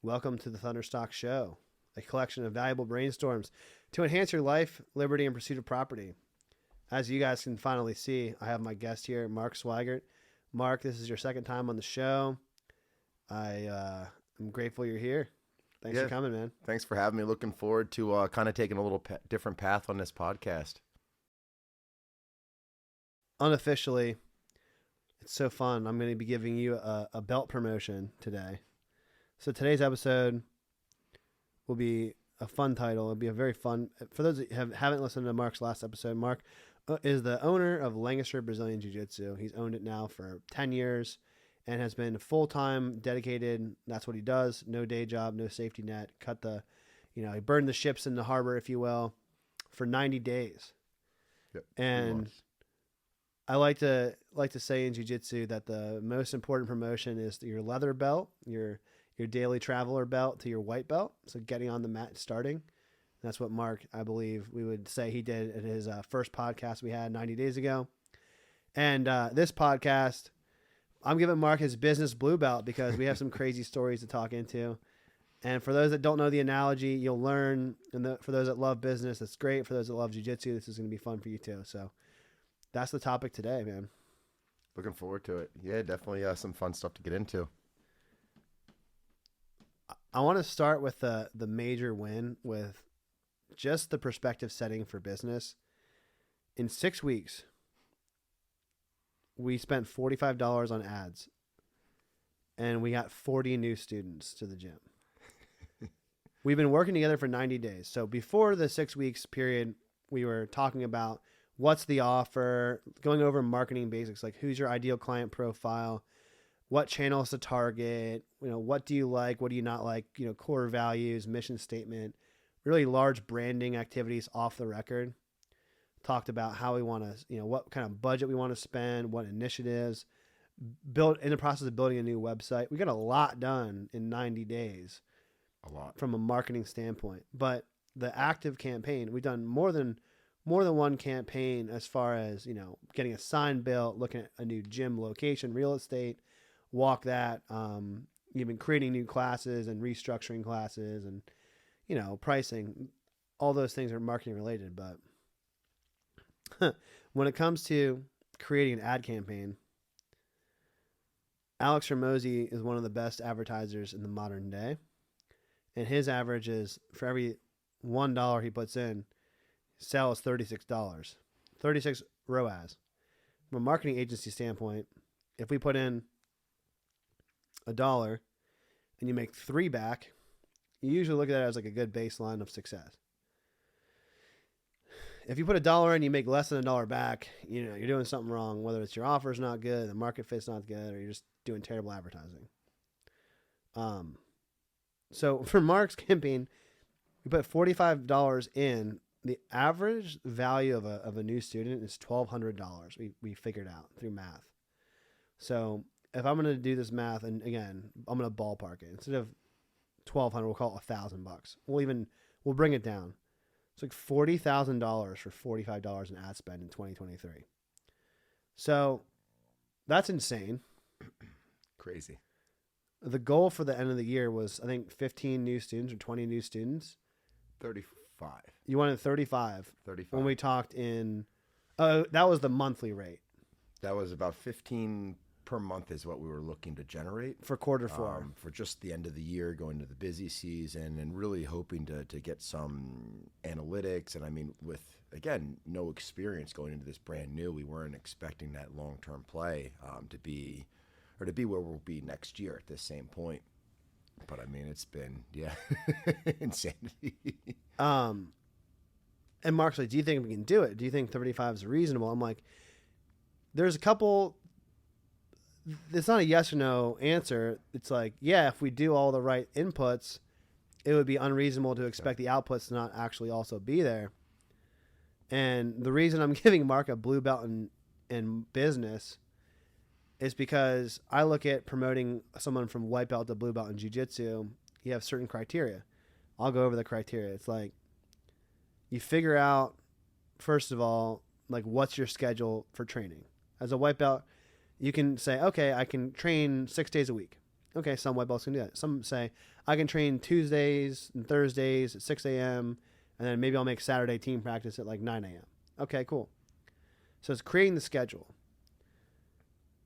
Welcome to the Thunderstock Show, a collection of valuable brainstorms to enhance your life, liberty, and pursuit of property. As you guys can finally see, I have my guest here, Mark Sweigart. Mark, this is your second time on the show. I'm grateful you're here. Thanks for coming, man. Thanks for having me. Looking forward to kind of taking a little different path on this podcast. Unofficially, it's so fun. I'm going to be giving you a belt promotion today. So today's episode will be a fun title. It'll be a very fun, for those that haven't listened to Mark's last episode, Mark is the owner of Lancaster Brazilian Jiu Jitsu. He's owned it now for 10 years and has been full-time, dedicated. That's what he does. No day job, no safety net. He burned the ships in the harbor, if you will, for 90 days. Yep. And I like to say in jiu-jitsu that the most important promotion is your leather belt, your daily traveler belt to your white belt. So getting on the mat, starting. That's what Mark, I believe we would say he did at his first podcast we had 90 days ago. And this podcast, I'm giving Mark his business blue belt because we have some crazy stories to talk into. And for those that don't know the analogy, you'll learn. And for those that love business, that's great. For those that love jiu-jitsu, this is going to be fun for you too. So that's the topic today, man. Looking forward to it. Yeah, definitely some fun stuff to get into. I want to start with the major win with just the perspective setting for business. In 6 weeks, we spent $45 on ads, and we got 40 new students to the gym. We've been working together for 90 days. So before the 6 weeks period, we were talking about what's the offer, going over marketing basics, like who's your ideal client profile, what channels to target, what do you like, what do you not like, core values, mission statement, really large branding activities off the record. Talked about how we want to, what kind of budget we want to spend, what initiatives, build in the process of building a new website. We got a lot done in 90 days. A lot. From a marketing standpoint. But the active campaign, we've done more than one campaign as far as, getting a sign built, looking at a new gym location, real estate, walk that. You've been creating new classes and restructuring classes and, pricing. All those things are marketing related. But when it comes to creating an ad campaign, Alex Ramosi is one of the best advertisers in the modern day. And his average is for every $1 he puts in, sell is $36. 36 ROAS. From a marketing agency standpoint, if we put in $1 and you make $3 back, you usually look at that as like a good baseline of success. If you put $1 in, you make less than $1 back, you're doing something wrong, whether it's your offer's not good, the market fit's not good, or you're just doing terrible advertising. So for Mark's campaign, we put $45 in. The average value of a new student is $1,200. We figured out through math. So if I'm going to do this math, and again, I'm going to ballpark it. Instead of $1,200, we'll call it $1,000. We'll bring it down. It's like $40,000 for $45 in ad spend in 2023. So that's insane. Crazy. The goal for the end of the year was, I think, 15 new students or 20 new students. 35. You wanted 35. 35. When we talked that was the monthly rate. That was about 15 per month is what we were looking to generate. For quarter four. For just the end of the year, going to the busy season, and really hoping to get some analytics. And with, again, no experience going into this brand new, we weren't expecting that long-term play to be where we'll be next year at this same point. But it's been, insanity. And Mark's like, do you think we can do it? Do you think 35 is reasonable? I'm like, there's a couple, it's not a yes or no answer. It's like, yeah, if we do all the right inputs, it would be unreasonable to expect the outputs to not actually also be there. And the reason I'm giving Mark a blue belt in business is because I look at promoting someone from white belt to blue belt in jiu-jitsu. You have certain criteria. I'll go over the criteria. It's like you figure out, first of all, like what's your schedule for training. As a white belt, you can say, okay, I can train 6 days a week. Okay, some white belts can do that. Some say, I can train Tuesdays and Thursdays at 6 a.m., and then maybe I'll make Saturday team practice at like 9 a.m. Okay, cool. So it's creating the schedule.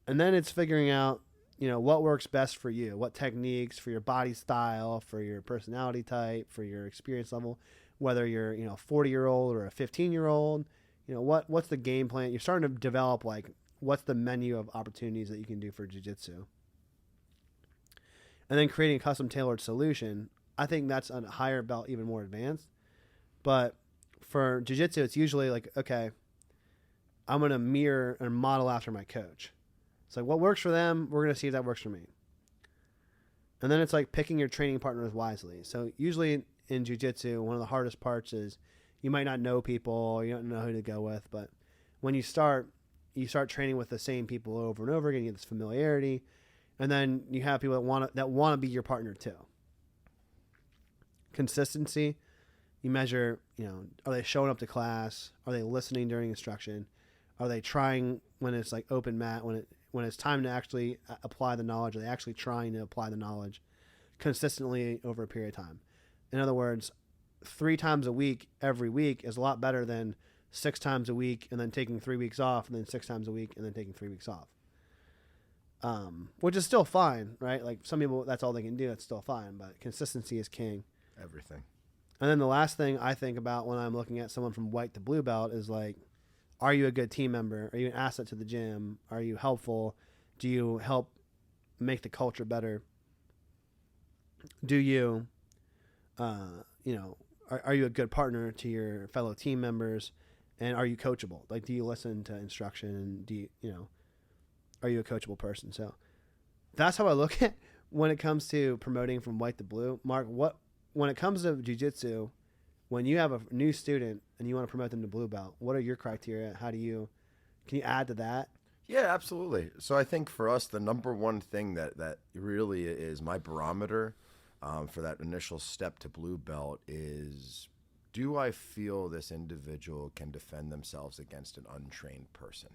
And then it's figuring out, what works best for you, what techniques for your body style, for your personality type, for your experience level, whether you're, a 40-year-old or a 15-year-old, what's the game plan? You're starting to develop, like, what's the menu of opportunities that you can do for jiu-jitsu. And then creating a custom tailored solution. I think that's a higher belt, even more advanced. But for jiu-jitsu, it's usually like, okay, I'm going to mirror and model after my coach. It's like, what works for them, we're going to see if that works for me. And then it's like picking your training partners wisely. So usually in jiu-jitsu, one of the hardest parts is you might not know people, you don't know who to go with. But when you start training with the same people over and over again, you get this familiarity. And then you have people that want to be your partner too. Consistency. You measure, are they showing up to class? Are they listening during instruction? Are they trying when it's like open mat, when it's time to actually apply the knowledge? Are they actually trying to apply the knowledge consistently over a period of time? In other words, 3 times a week, every week is a lot better than 6 times a week and then taking 3 weeks off, and then 6 times a week and then taking 3 weeks off. Which is still fine, right? Like some people, that's all they can do. That's still fine, but consistency is king. Everything. And then the last thing I think about when I'm looking at someone from white to blue belt is like, are you a good team member? Are you an asset to the gym? Are you helpful? Do you help make the culture better? Do you, are you a good partner to your fellow team members? And are you coachable? Like, do you listen to instruction? And do you, are you a coachable person? So that's how I look at when it comes to promoting from white to blue. Mark, when it comes to jiu-jitsu, when you have a new student and you want to promote them to blue belt, what are your criteria? Can you add to that? Yeah, absolutely. So I think for us, the number one thing that really is my barometer for that initial step to blue belt is, do I feel this individual can defend themselves against an untrained person?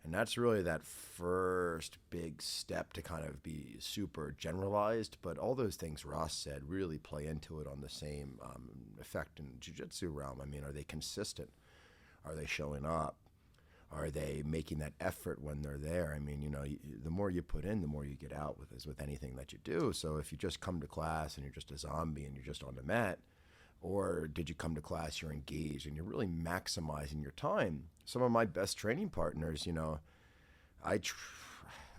And that's really that first big step to kind of be super generalized. But all those things Ross said really play into it on the same effect in the jiu-jitsu realm. I mean, are they consistent? Are they showing up? Are they making that effort when they're there? I mean, the more you put in, the more you get out with anything that you do. So if you just come to class and you're just a zombie and you're just on the mat, or did you come to class, you're engaged, and you're really maximizing your time? Some of my best training partners, I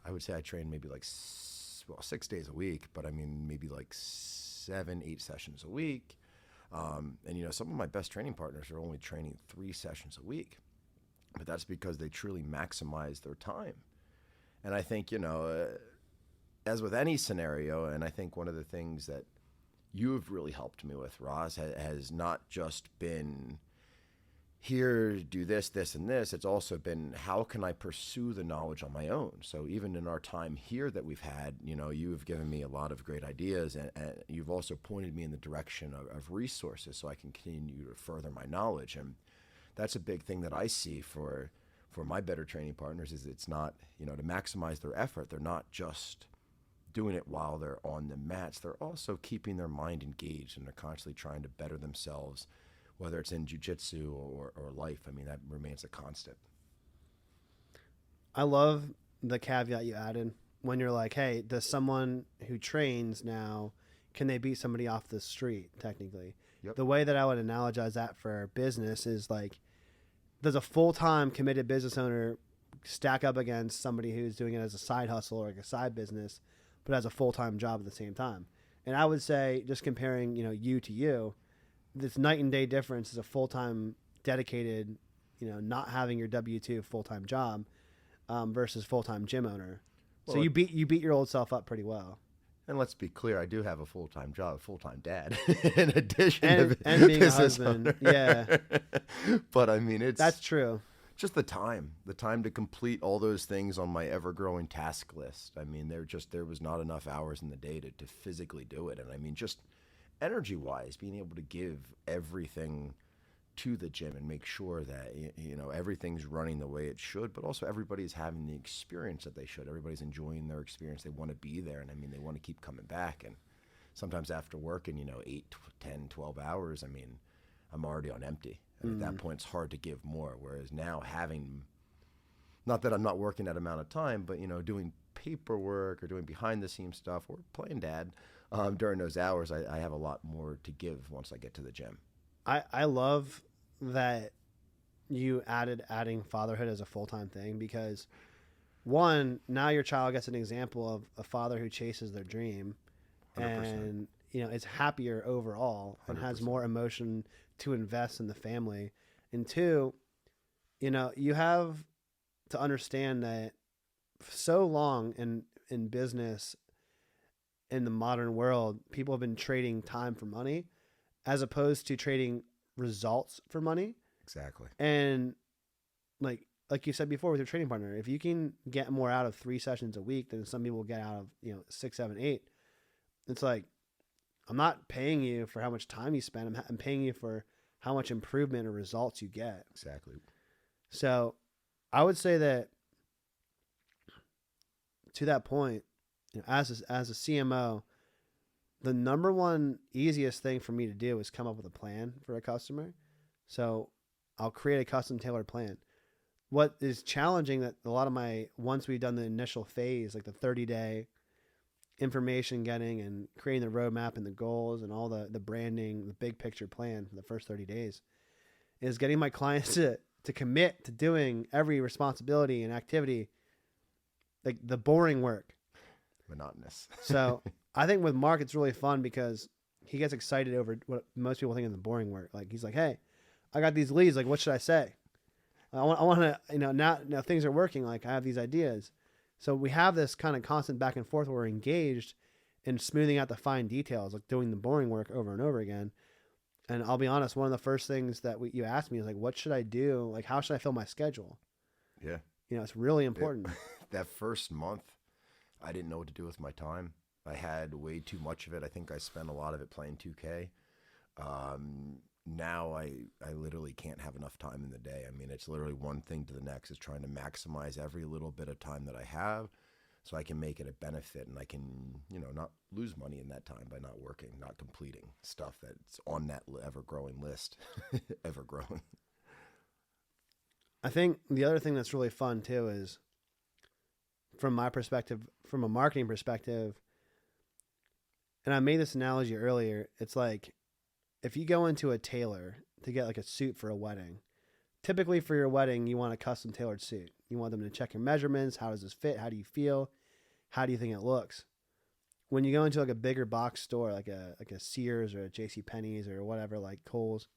would say I train maybe like 6 days a week, but I mean maybe like 7-8 sessions a week. And some of my best training partners are only training 3 sessions a week, but that's because they truly maximize their time. And I think, as with any scenario, and I think one of the things that you've really helped me with, Ross, has not just been here, do this, this, and this. It's also been, how can I pursue the knowledge on my own? So even in our time here that we've had, you've given me a lot of great ideas, and you've also pointed me in the direction of resources so I can continue to further my knowledge. And that's a big thing that I see for my better training partners, is it's not, to maximize their effort. They're not just doing it while they're on the mats. They're also keeping their mind engaged, and they're constantly trying to better themselves, whether it's in jiu-jitsu or life. I mean, that remains a constant. I love the caveat you added when you're like, hey, does someone who trains now, can they beat somebody off the street technically? Yep. The way that I would analogize that for business is like, does a full-time committed business owner stack up against somebody who's doing it as a side hustle or like a side business, but has a full-time job at the same time? And I would say, just comparing, you to you, this night and day difference is a full-time dedicated, not having your W-2 full-time job versus full-time gym owner. Well, so you beat your old self up pretty well. And let's be clear, I do have a full-time job, a full-time dad, in addition to being a husband. Owner. Yeah. But I mean, that's true. Just the time to complete all those things on my ever-growing task list. I mean, there was not enough hours in the day to physically do it. And I mean, just energy-wise, being able to give everything to the gym and make sure that everything's running the way it should, but also everybody's having the experience that they should. Everybody's enjoying their experience. They want to be there, and I mean, they want to keep coming back. And sometimes after working 8, 10, 12 hours, I mean, I'm already on empty, and at that point it's hard to give more. Whereas now, having, not that I'm not working that amount of time, but doing paperwork or doing behind the scenes stuff or playing dad during those hours, I have a lot more to give once I get to the gym. I love that you adding fatherhood as a full-time thing, because one, now your child gets an example of a father who chases their dream 100%. and is happier overall and 100%. has more emotion to invest in the family. And two, you have to understand that so long in business, in the modern world, people have been trading time for money as opposed to trading results for money. Exactly. And like you said before with your training partner, if you can get more out of 3 sessions a week than some people get out of 6, 7, 8, it's like, I'm not paying you for how much time you spend. I'm paying you for how much improvement or results you get. Exactly. So I would say that to that point, as a CMO, the number one easiest thing for me to do is come up with a plan for a customer. So I'll create a custom tailored plan. What is challenging that a lot of once we've done the initial phase, like the 30-day information getting and creating the roadmap and the goals and all the branding, the big picture plan for the first 30 days, is getting my clients to commit to doing every responsibility and activity, like the boring work. Monotonous. So I think with Mark, it's really fun because he gets excited over what most people think is the boring work. Like he's like, hey, I got these leads. Like, what should I say? I want to, now things are working. Like I have these ideas. So we have this kind of constant back and forth where we're engaged in smoothing out the fine details, like doing the boring work over and over again. And I'll be honest, one of the first things that you asked me is like, what should I do? Like, how should I fill my schedule? Yeah. It's really important. That first month, I didn't know what to do with my time. I had way too much of it. I think I spent a lot of it playing 2K. Now I literally can't have enough time in the day. I mean, it's literally one thing to the next. It's trying to maximize every little bit of time that I have so I can make it a benefit and I can, not lose money in that time by not working, not completing stuff that's on that ever-growing list. Ever-growing. I think the other thing that's really fun too is, from my perspective, from a marketing perspective, and I made this analogy earlier, it's like if you go into a tailor to get like a suit for a wedding, typically for your wedding, you want a custom tailored suit. You want them to check your measurements. How does this fit? How do you feel? How do you think it looks? When you go into like a bigger box store, like a Sears or a JCPenney's or whatever, like Kohl's,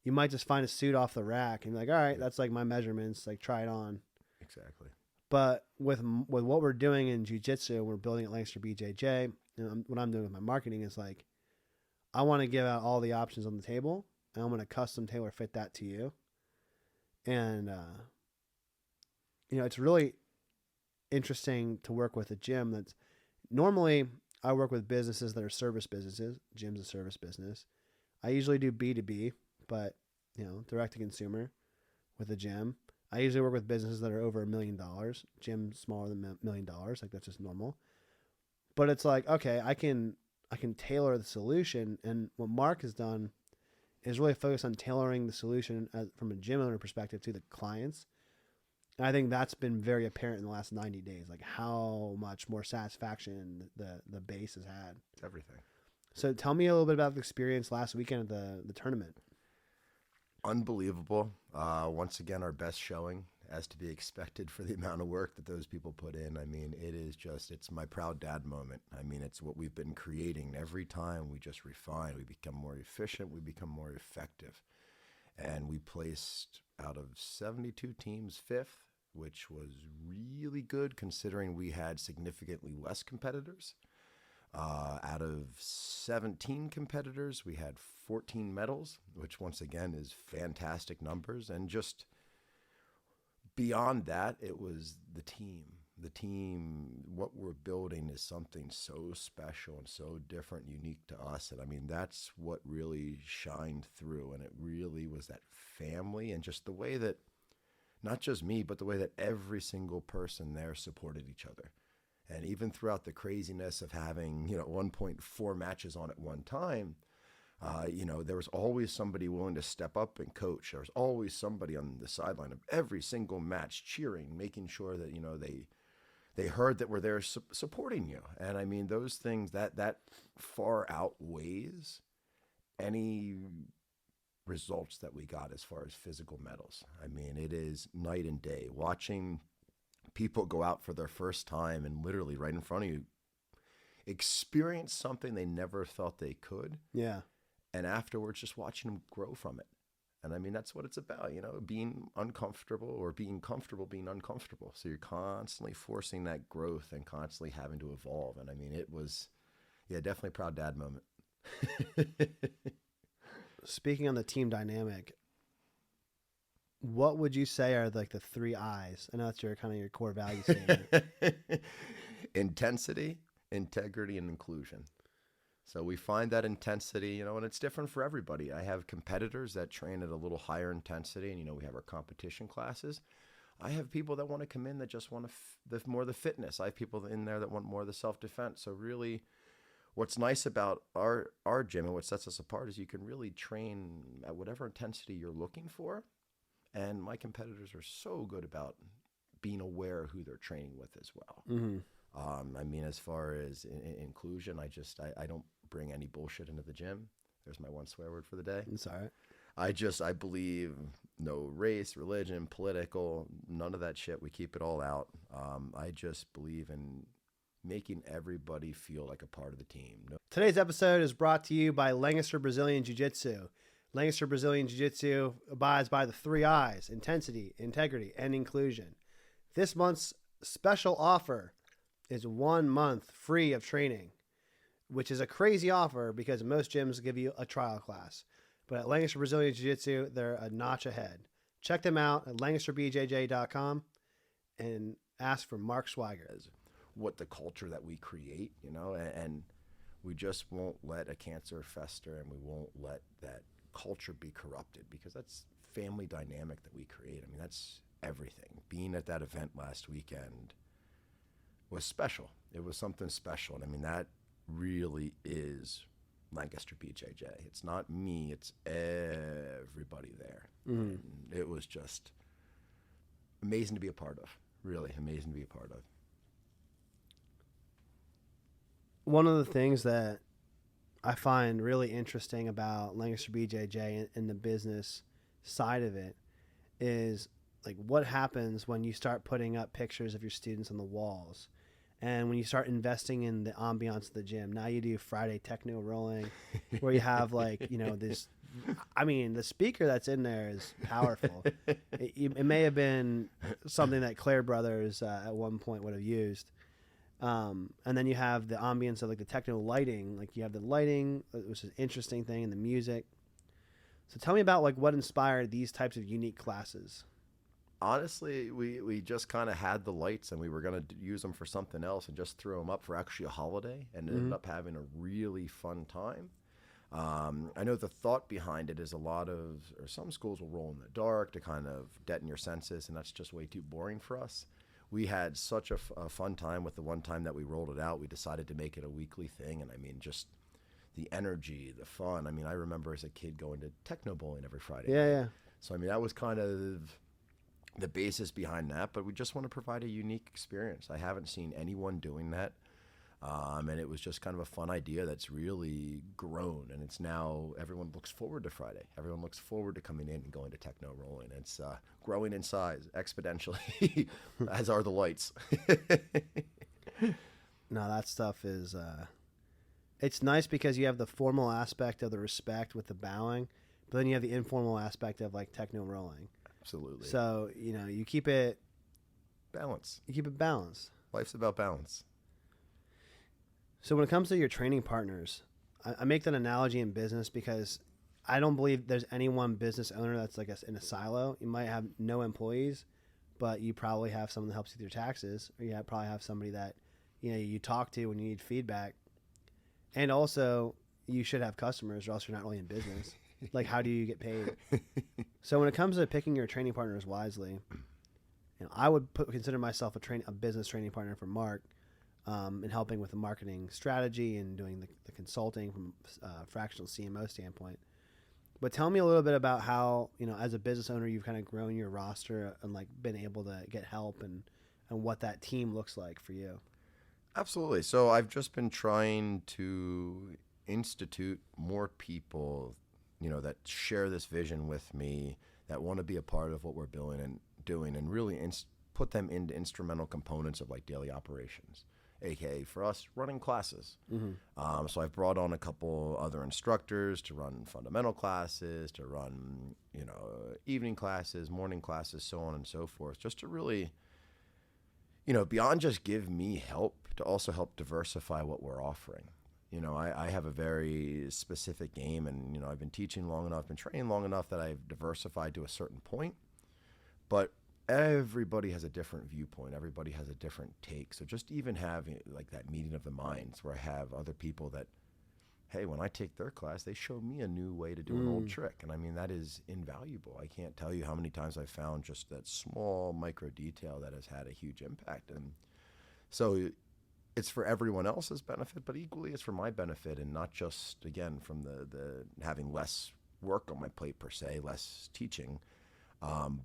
you might just find a suit off the rack and be like, all right, that's like my measurements, like try it on. Exactly. But with what we're doing in jiu-jitsu, we're building at Lancaster BJJ, what I'm doing with my marketing is like, I want to give out all the options on the table, and I'm going to custom tailor fit that to you. And, it's really interesting to work with a gym that's normally I work with businesses that are service businesses. Gym's a service business. I usually do B2B, but, direct to consumer with a gym. I usually work with businesses that are over $1 million. Gym smaller than $1 million. Like that's just normal. But it's like, okay, I can tailor the solution. And what Mark has done is really focus on tailoring the solution from a gym owner perspective to the clients. And I think that's been very apparent in the last 90 days, like how much more satisfaction the base has had. It's everything. So tell me a little bit about the experience last weekend at the tournament. Unbelievable. Once again, our best showing, as to be expected for the amount of work that those people put in. I mean, it's my proud dad moment. I mean, it's what we've been creating. Every time we just refine, we become more efficient, we become more effective. And we placed out of 72 teams 5th, which was really good considering we had significantly less competitors. Out of 17 competitors, we had 14 medals, which once again is fantastic numbers. And just beyond that, it was the team, the team, what we're building is something so special and so different, unique to us. And I mean, that's what really shined through. And it really was that family and just the way that, not just me, but the way that every single person there supported each other. And even throughout the craziness of having, 1.4 matches on at one time, there was always somebody willing to step up and coach. There was always somebody on the sideline of every single match cheering, making sure that, they heard that we're there supporting you. And I mean, those things that far outweighs any results that we got as far as physical medals. I mean, it is night and day. Watching people go out for their first time and literally right in front of you experience something they never thought they could. Yeah. And afterwards, just watching them grow from it. And I mean, that's what it's about, being uncomfortable or being comfortable, being uncomfortable. So you're constantly forcing that growth and constantly having to evolve. And I mean, it was, definitely a proud dad moment. Speaking on the team dynamic, what would you say are like the 3 I's? I know that's your kind of your core value statement. Intensity, integrity, and inclusion. So we find that intensity, and it's different for everybody. I have competitors that train at a little higher intensity, and, we have our competition classes. I have people that want to come in that just want more of the fitness. I have people in there that want more of the self-defense. So really, what's nice about our gym and what sets us apart is you can really train at whatever intensity you're looking for. And my competitors are so good about being aware of who they're training with as well. Mm-hmm. I mean, as far as inclusion, I don't bring any bullshit into the gym. There's my one swear word for the day. It's all right. I believe no race, religion, political, none of that shit. We keep it all out. I just believe in making everybody feel like a part of the team. Today's episode is brought to you by Lancaster Brazilian Jiu Jitsu. Lancaster Brazilian Jiu Jitsu abides by the 3 I's: intensity, integrity, and inclusion. This month's special offer is 1 month free of training, which is a crazy offer because most gyms give you a trial class. But at Lancaster Brazilian Jiu Jitsu, they're a notch ahead. Check them out at lancasterbjj.com and ask for Mark Sweigart. What the culture that we create, and we just won't let a cancer fester, and we won't let that culture be corrupted, because that's family dynamic that we create. I mean, that's everything. Being at that event last weekend was special. It was something special. And I mean, that really is Lancaster BJJ. It's not me, it's everybody there. Mm-hmm. It was just amazing to be a part of. Really amazing to be a part of. One of the things that I find really interesting about Lancaster BJJ and the business side of it is like what happens when you start putting up pictures of your students on the walls, and when you start investing in the ambiance of the gym. Now you do Friday techno rolling where you have this, I mean, the speaker that's in there is powerful. It may have been something that Claire Brothers at one point would have used. And then you have the ambience of like the techno lighting, like you have the lighting, which is an interesting thing, and the music. So tell me about like what inspired these types of unique classes. Honestly, we just kind of had the lights, and we were going to use them for something else, and just threw them up for actually a holiday, and ended up having a really fun time. I know the thought behind it is some schools will roll in the dark to kind of deaden your senses, and that's just way too boring for us. We had such a fun time with the one time that we rolled it out. We decided to make it a weekly thing. And I mean, just the energy, the fun. I mean, I remember as a kid going to techno bowling every Friday. Yeah. So, I mean, that was kind of the basis behind that. But we just want to provide a unique experience. I haven't seen anyone doing that. And it was just kind of a fun idea that's really grown. And it's now everyone looks forward to Friday. Everyone looks forward to coming in and going to techno rolling. It's growing in size exponentially, as are the lights. No, that stuff is, it's nice because you have the formal aspect of the respect with the bowing, but then you have the informal aspect of like techno rolling. Absolutely. So, you keep it balanced. You keep it balanced. Life's about balance. So when it comes to your training partners, I make that analogy in business because I don't believe there's any one business owner that's like in a silo. You might have no employees, but you probably have someone that helps you with your taxes, or probably have somebody that, you talk to when you need feedback. And also you should have customers, or else you're not really in business. Like, how do you get paid? So when it comes to picking your training partners wisely, I would consider myself a business training partner for Mark, and helping with the marketing strategy and doing the consulting from a fractional CMO standpoint. But tell me a little bit about how, as a business owner, you've kind of grown your roster and like been able to get help, and what that team looks like for you. Absolutely. So I've just been trying to institute more people, that share this vision with me, that want to be a part of what we're building and doing, and really put them into instrumental components of like daily operations, aka for us running classes. So I've brought on a couple other instructors to run fundamental classes, to run evening classes, morning classes, so on and so forth, just to really beyond just give me help, to also help diversify what we're offering. I have a very specific game, and I've been teaching long enough, been training long enough that I've diversified to a certain point, but everybody has a different viewpoint. Everybody has a different take. So just even having like that meeting of the minds, where I have other people that, hey, when I take their class, they show me a new way to do an old trick. And I mean, that is invaluable. I can't tell you how many times I've found just that small micro detail that has had a huge impact. And so it's for everyone else's benefit, but equally it's for my benefit, and not just, again, from the having less work on my plate per se, less teaching,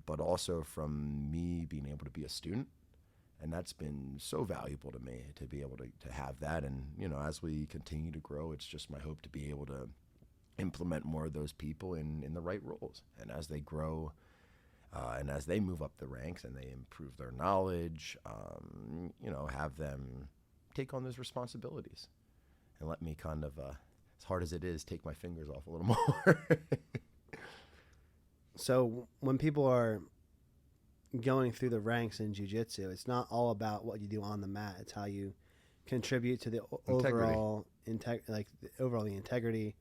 but also from me being able to be a student. And that's been so valuable to me, to be able to have that. And, as we continue to grow, it's just my hope to be able to implement more of those people in the right roles. And as they grow, and as they move up the ranks and they improve their knowledge, have them take on those responsibilities, and let me kind of, as hard as it is, take my fingers off a little more. So when people are going through the ranks in jiu-jitsu, it's not all about what you do on the mat. It's how you contribute to the overall the integrity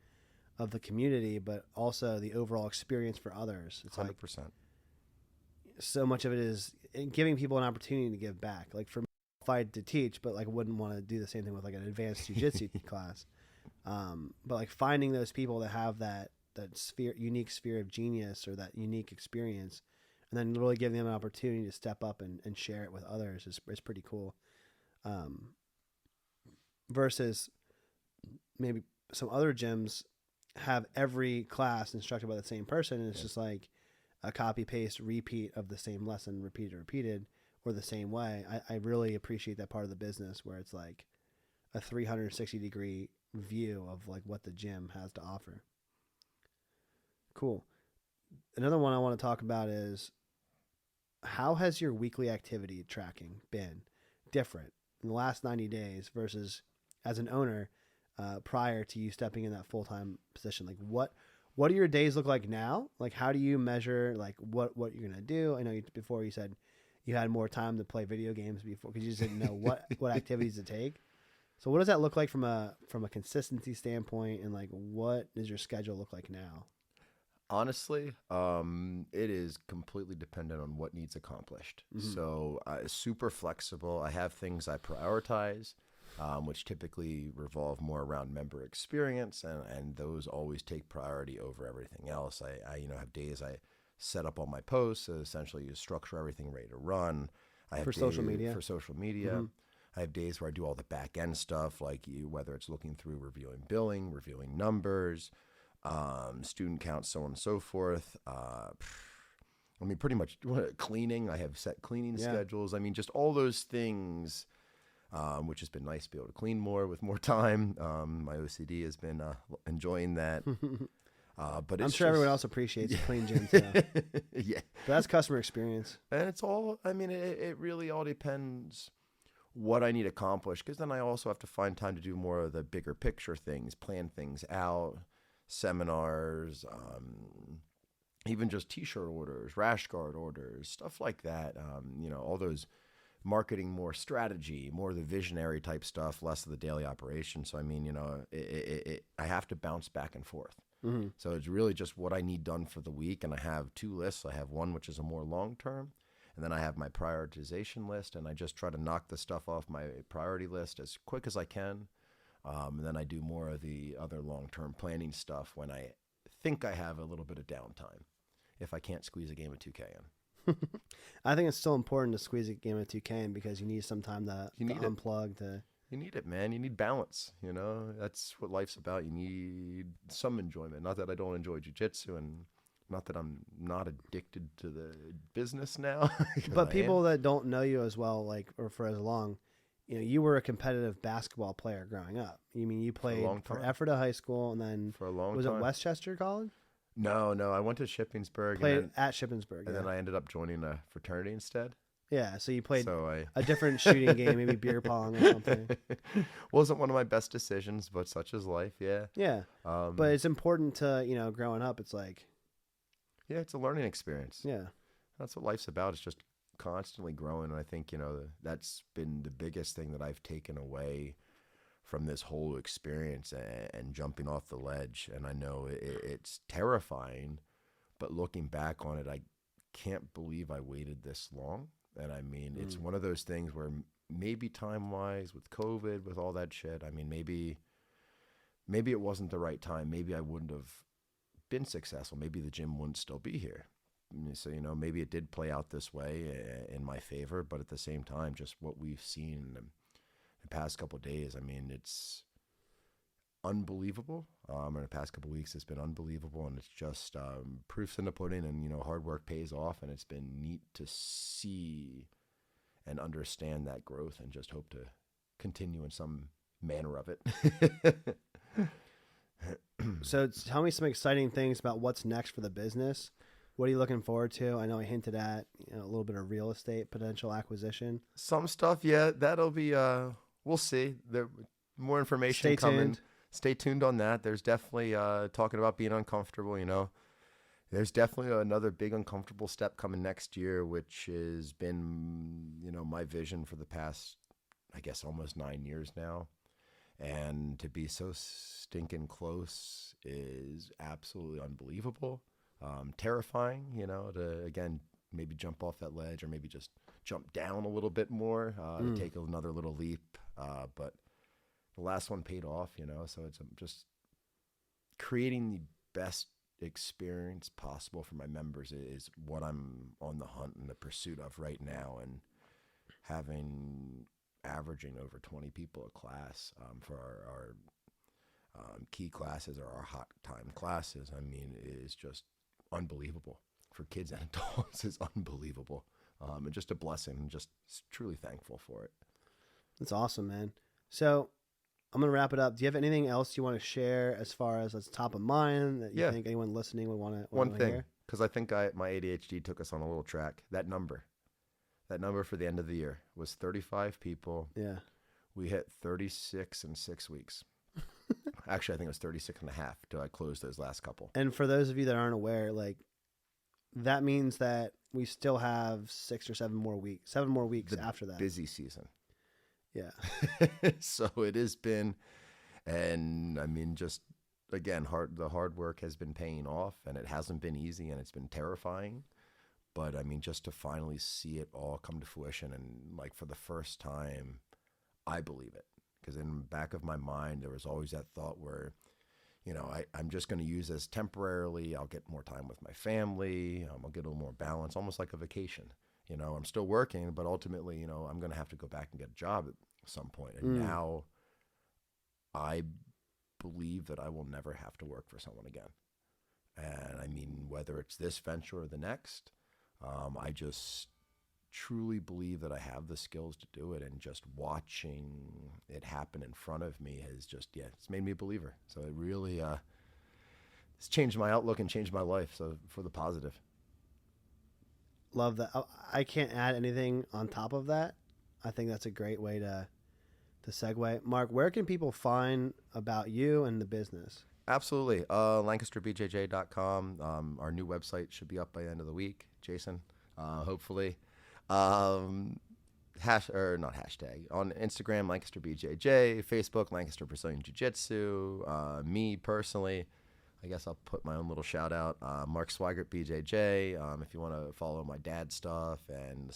of the community, but also the overall experience for others. It's 100%. Like, so much of it is giving people an opportunity to give back. Like, for me, I'm qualified to teach, but like wouldn't want to do the same thing with like an advanced jiu-jitsu class. But like finding those people that have that unique sphere of genius, or that unique experience, and then really giving them an opportunity to step up and share it with others is pretty cool. Versus maybe some other gyms have every class instructed by the same person, and it's just like a copy paste repeat of the same lesson, repeated, or the same way. I really appreciate that part of the business, where it's like a 360-degree view of like what the gym has to offer. Cool. Another one I want to talk about is, how has your weekly activity tracking been different in the last 90 days versus as an owner prior to you stepping in that full-time position? Like, what do your days look like now? Like, how do you measure like what you're going to do? I know before you said you had more time to play video games before, because you just didn't know what activities to take. So what does that look like from a consistency standpoint, and like what does your schedule look like now? Honestly, it is completely dependent on what needs accomplished. So super flexible. I have things I prioritize, which typically revolve more around member experience, and those always take priority over everything else. I have days I set up all my posts, so essentially you structure everything ready to run. I have For social media? For social media. I have days where I do all the back end stuff, like whether it's looking through reviewing billing, reviewing numbers, student counts, so on and so forth. I mean, pretty much cleaning. I have set cleaning schedules. I mean, just all those things, which has been nice to be able to clean more with more time. My OCD has been enjoying that. But I'm sure everyone else appreciates a clean gym too. Yeah. But that's customer experience. And it's all, I mean, it really all depends what I need accomplished, because then I also have to find time to do more of the bigger picture things, plan things out, seminars, even just t-shirt orders, rash guard orders, stuff like that. All those marketing, more strategy, more of the visionary type stuff, less of the daily operation. So, I mean, I have to bounce back and forth. So it's really just what I need done for the week. And I have two lists. I have one which is a more long-term, And then I have my prioritization list, and I just try to knock the stuff off my priority list as quick as I can. And then I do more of the other long-term planning stuff when I think I have a little bit of downtime, if I can't squeeze a game of 2K in. I think it's still important to squeeze a game of 2K in because you need some time to unplug. You need it, man. You need balance. That's what life's about. You need some enjoyment. Not that I don't enjoy jiu-jitsu, and not that I'm not addicted to the business now. But people that don't know you as well, or for as long, you were a competitive basketball player growing up. You played for Ephrata High School, and then for a long time. Was it Westchester College? No. I went to Shippensburg. Played at Shippensburg. And then I ended up joining a fraternity instead. Yeah, so you played a different shooting game, maybe beer pong or something. Wasn't one of my best decisions, but such is life, yeah. Yeah, but it's important to, growing up, it's like... Yeah, it's a learning experience. Yeah. That's what life's about. It's just constantly growing. And I think, that's been the biggest thing that I've taken away from this whole experience and jumping off the ledge. And I know it's terrifying, but looking back on it, I can't believe I waited this long. And I mean, it's one of those things where maybe time-wise with COVID, with all that shit, I mean, maybe it wasn't the right time. Maybe I wouldn't have been successful. Maybe the gym wouldn't still be here. So, maybe it did play out this way in my favor, but at the same time, just what we've seen in the past couple of days, I mean, it's unbelievable. In the past couple of weeks, it's been unbelievable, and it's just proofs in the pudding, and hard work pays off, and it's been neat to see and understand that growth, and just hope to continue in some manner of it. So tell me some exciting things about what's next for the business. What are you looking forward to? I know I hinted at a little bit of real estate potential acquisition. Some stuff, yeah, that'll be. We'll see. There more information coming. Stay tuned on that. There's definitely talking about being uncomfortable. There's definitely another big uncomfortable step coming next year, which has been my vision for the past, I guess, almost 9 years now. And to be so stinking close is absolutely unbelievable. Terrifying, to, again, maybe jump off that ledge or maybe just jump down a little bit more, to take another little leap. But the last one paid off, so it's just creating the best experience possible for my members is what I'm on the hunt and the pursuit of right now. And averaging over 20 people a class for our key classes or our hot time classes, I mean, is just unbelievable. For kids and adults is unbelievable. And just a blessing, and just truly thankful for it. That's awesome, man. So I'm going to wrap it up. Do you have anything else you want to share as far as that's top of mind that you think anyone listening would want to One thing, because I think my ADHD took us on a little track. That number for the end of the year was 35 people. Yeah. We hit 36 in 6 weeks. Actually, I think it was 36 and a half till I closed those last couple. And for those of you that aren't aware, that means that we still have 7 more weeks after that. Busy season. Yeah. So it has been, and I mean, just again, the hard work has been paying off, and it hasn't been easy, and it's been terrifying. But I mean, just to finally see it all come to fruition, and for the first time, I believe it. Because in the back of my mind, there was always that thought where, I'm just going to use this temporarily. I'll get more time with my family. I'll get a little more balance, almost like a vacation. I'm still working, but ultimately, I'm going to have to go back and get a job at some point. And now I believe that I will never have to work for someone again. And I mean, whether it's this venture or the next, I just truly believe that I have the skills to do it, and just watching it happen in front of me has just, it's made me a believer. So it really it's changed my outlook and changed my life, so for the positive. Love that. I can't add anything on top of that. I think that's a great way to segue. Mark, where can people find about you and the business? Absolutely. LancasterBJJ.com. Our new website should be up by the end of the week, Jason, hopefully. Not hashtag. On Instagram, Lancaster BJJ. Facebook, Lancaster Brazilian Jiu Jitsu. Me personally, I guess I'll put my own little shout out. Mark Sweigart, BJJ. If you want to follow my dad's stuff and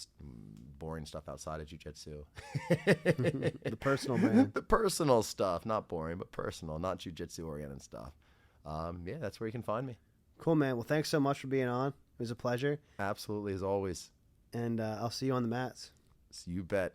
boring stuff outside of jiu-jitsu. The personal brand. The personal stuff. Not boring, but personal. Not jiu-jitsu oriented stuff. Yeah, that's where you can find me. Cool, man. Well, thanks so much for being on. It was a pleasure. Absolutely, as always. And I'll see you on the mats. So you bet.